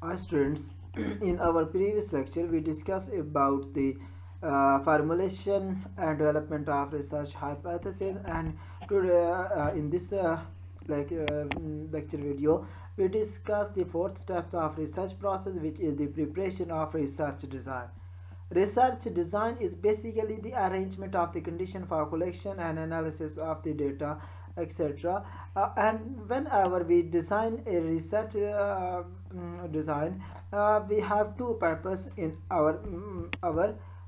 Hi students, in our previous lecture we discussed about the formulation and development of research hypothesis, and today in this lecture video we discuss the fourth steps of research process, which is the preparation of research design. Research design is basically the arrangement of the condition for collection and analysis of the data, etc. And whenever we design a research design, we have two purpose in our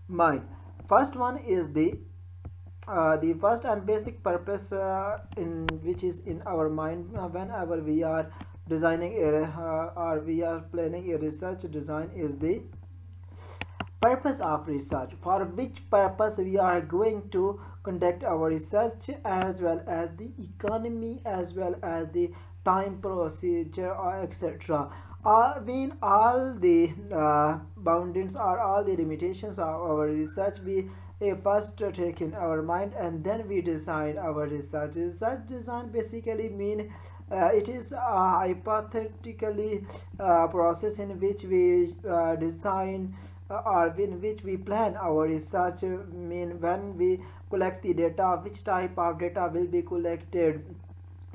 mind. First one is the first and basic purpose in which is in our mind whenever we are designing or we are planning a research design is the purpose of research, for which purpose we are going to conduct our research, as well as the economy, as well as the time procedure, or etc. When all the boundaries or all the limitations of our research, we first take in our mind, and then we design our research. Research design basically mean it is a hypothetically process in which we design or in which we plan our research. Mean when we collect the data, which type of data will be collected,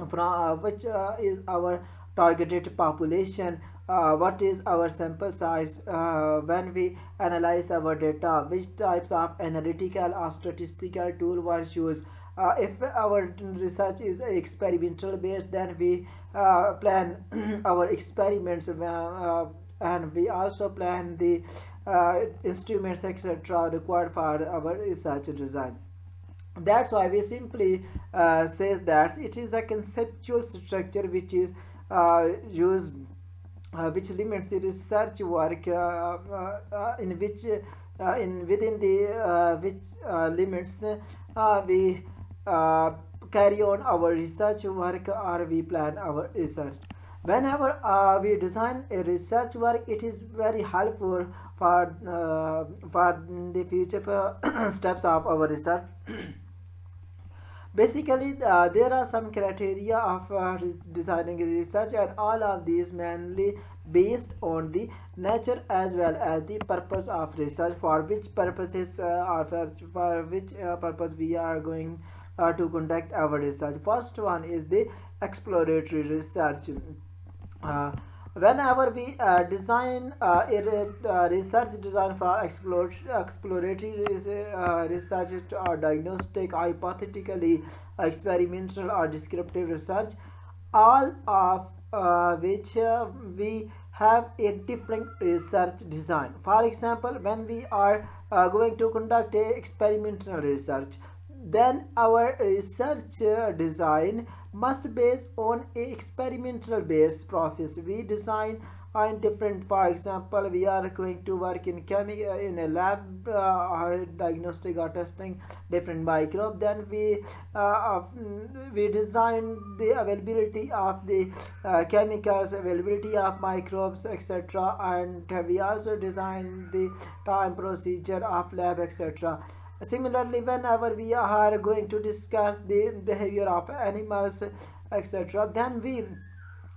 from which is our targeted population, what is our sample size, when we analyze our data, which types of analytical or statistical tool was used. If our research is experimental based, then we plan our experiments, and we also plan the instruments, etc. required for our research design. That's why we simply say that it is a conceptual structure which is used, which limits the research work, in which in within the which limits we uh, carry on our research work, or we plan our research. Whenever we design a research work, it is very helpful for the future steps of our research. Basically, there are some criteria of designing research, and all of these mainly based on the nature as well as the purpose of research, for which purposes or for which purpose we are going to conduct our research. First one is the exploratory research. uh, Whenever we design research design for exploratory research or diagnostic, hypothetically experimental or descriptive research, all of which we have a different research design. For example, when we are going to conduct a experimental research, then our research design must based on a experimental based process. We design on different, for example, we are going to work in a lab, or diagnostic or testing different microbe. Then we design the availability of the chemicals, availability of microbes, etc. And we also design the time procedure of lab, etc. Similarly, whenever we are going to discuss the behavior of animals, etc., then we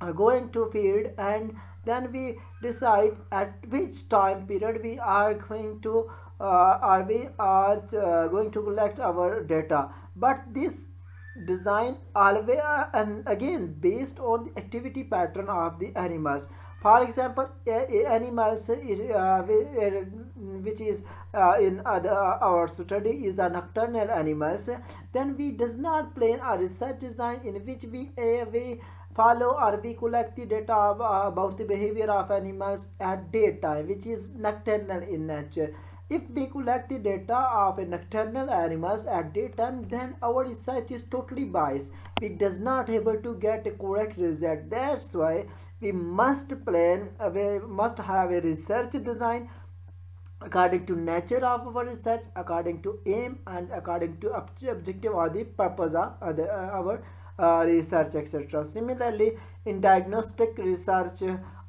are going to field, and then we decide at which time period we are going to going to collect our data. But this design always and again based on the activity pattern of the animals. For example, animals which is in our study is a nocturnal animals. Then we does not plan a research design in which we follow or we collect the data about the behavior of animals at daytime, which is nocturnal in nature. If we collect the data of a nocturnal animals at daytime, then our research is totally biased. We does not able to get a correct result. That's why we must plan, we must have a research design according to nature of our research, according to aim, and according to objective or the purpose of our research, etc. Similarly, in diagnostic research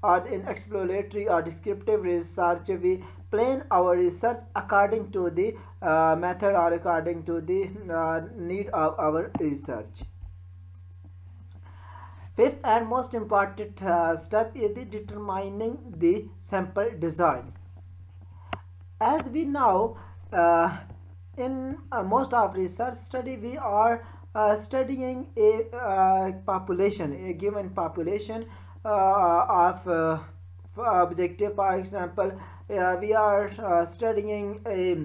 or in exploratory or descriptive research, we plan our research according to the method or according to the need of our research. Fifth and most important step is the determining the sample design. As we know, in most of research study, we are studying a population, a given population of objective. For example, we are studying a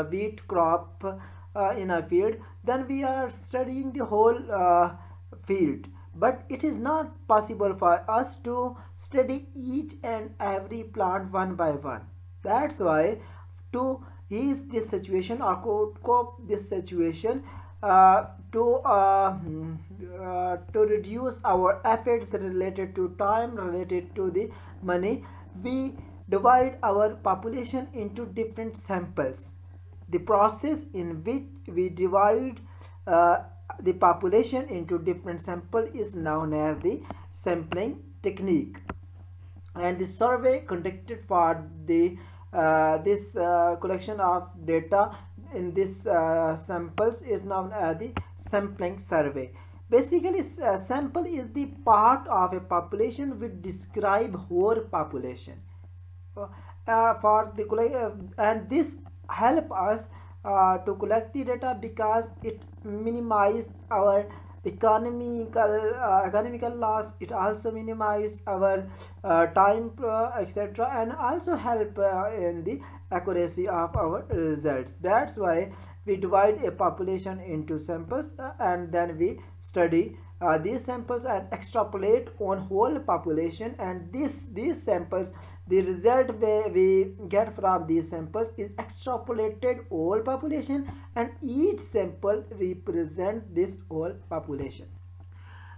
wheat crop in a field. Then we are studying the whole field, but it is not possible for us to study each and every plant one by one. That's why, to ease this situation or cope this situation, to reduce our efforts related to time, related to the money, we divide our population into different samples. The process in which we divide the population into different samples is known as the sampling technique. And the survey conducted for the this collection of data in this samples is known as the sampling survey. Basically, sample is the part of a population which describe whole population. For the and this help us to collect the data because it minimize our economical loss. It also minimize our time, etc., and also help in the accuracy of our results. That's why we divide a population into samples, and then we study these samples and extrapolate on whole population. And these samples, the result we get from these samples is extrapolated whole population, and each sample represent this whole population.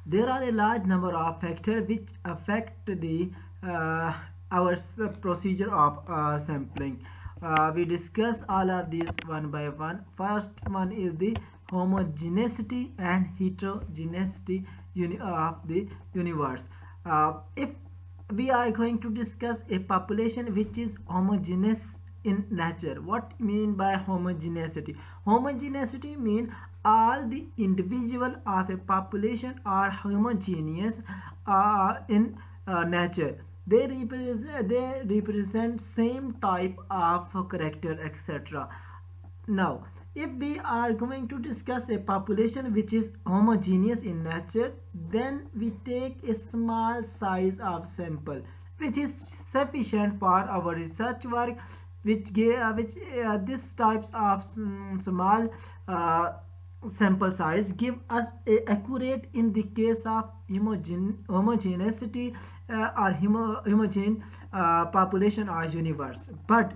There are a large number of factors which affect the our procedure of sampling. We discuss all of these one by one. First one is the homogeneity and heterogeneity of the universe. If we are going to discuss a population which is homogeneous in nature, what mean by homogeneity? Homogeneity mean all the individual of a population are homogeneous in nature. They represent same type of character, etc. Now, if we are going to discuss a population which is homogeneous in nature, then we take a small size of sample which is sufficient for our research work, which this types of small sample size give us a accurate in the case of homogeneity or homogeneous population or universe. But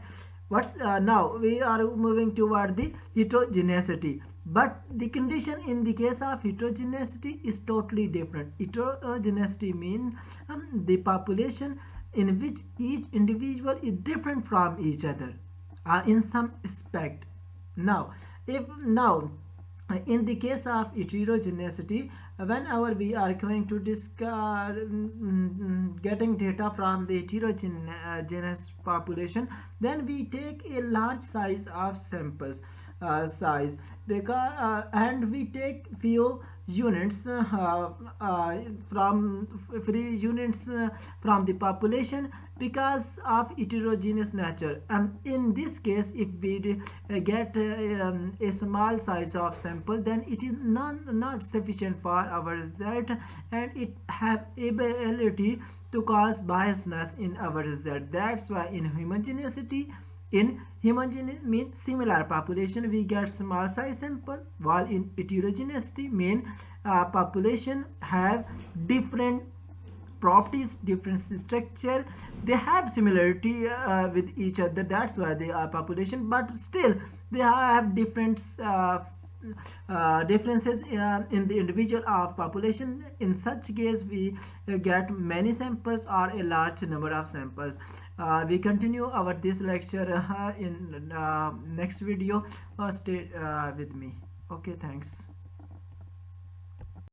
what's now we are moving toward the heterogeneity, but the condition in the case of heterogeneity is totally different. Heterogeneity means the population in which each individual is different from each other in some aspect. Now in the case of heterogeneity, whenever we are going to discuss getting data from the heterogeneous population, then we take a large size of samples size, because and we take few units from free units from the population because of heterogeneous nature. And in this case, if we get a small size of sample, then it is not sufficient for our result, and it have ability to cause biasness in our result. That's why in homogeneity mean similar population, we get small size sample, while in heterogeneity mean population have different properties, different structure. They have similarity with each other, that's why they are population, but still they have different differences in the individual of population. In such case, we get many samples or a large number of samples. We continue our this lecture in next video. Stay with me. Okay, thanks.